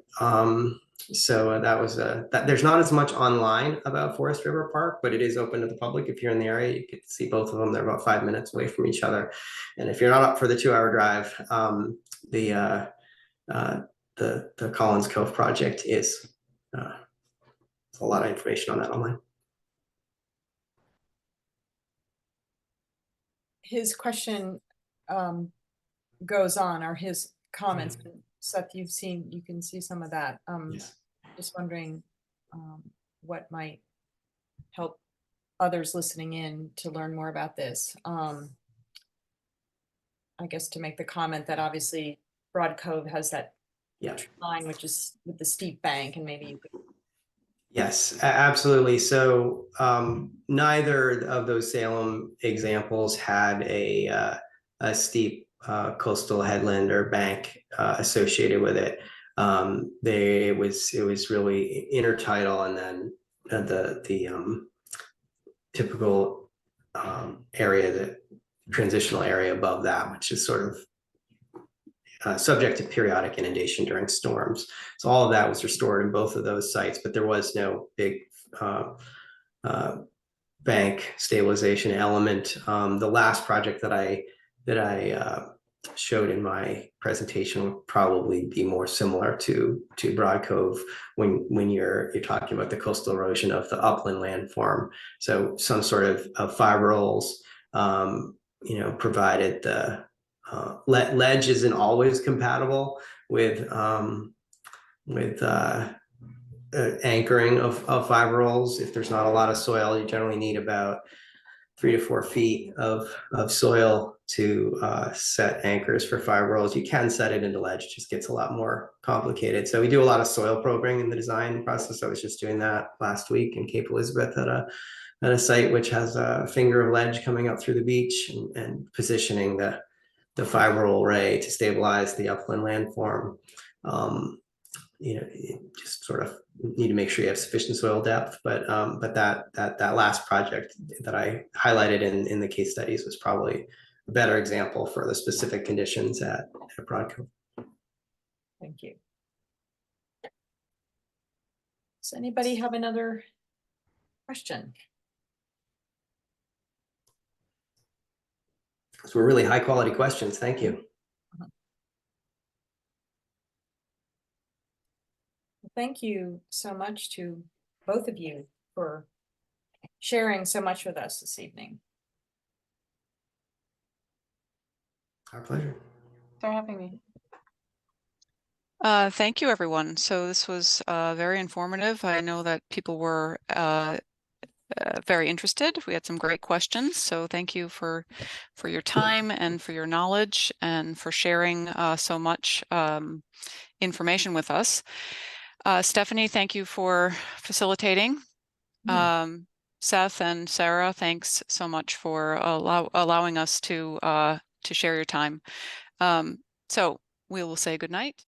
So that was there's not as much online about Forest River Park, but it is open to the public. If you're in the area, you get to see both of them. They're about 5 minutes away from each other. And if you're not up for the 2-hour drive, the Collins Cove project is a lot of information on that online. His question goes on, or his comments. Seth, you can see some of that. Yes. Just wondering what might help others listening in to learn more about this. I guess to make the comment that obviously Broad Cove has that line, which is with the steep bank, and maybe you could. Yes, absolutely. So neither of those Salem examples had a steep coastal headland or bank associated with it. It was really intertidal, and then the typical area, the transitional area above that, which is sort of subject to periodic inundation during storms. So all of that was restored in both of those sites, but there was no big bank stabilization element. The last project that I showed in my presentation would probably be more similar to Broad Cove when you're talking about the coastal erosion of the upland landform. So some sort of fibrils, provided the ledge isn't always compatible with anchoring of fibrils. If there's not a lot of soil, you generally need about 3 to 4 feet of soil to set anchors for fibrils. You can set it into ledge, it just gets a lot more complicated. So we do a lot of soil probing in the design process. I was just doing that last week in Cape Elizabeth at a site which has a finger of ledge coming up through the beach, and positioning the fibril array to stabilize the upland landform. You just sort of need to make sure you have sufficient soil depth, but that last project that I highlighted in the case studies was probably a better example for the specific conditions at Broad Cove. Thank you. Does anybody have another question? Those were really high quality questions. Thank you. Thank you so much to both of you for sharing so much with us this evening. Our pleasure. Thanks for having me. Thank you, everyone. So this was very informative. I know that people were very interested. We had some great questions. So thank you for your time and for your knowledge and for sharing so much information with us. Stephanie, thank you for facilitating. Seth and Sarah, thanks so much for allowing us to share your time. So we will say good night.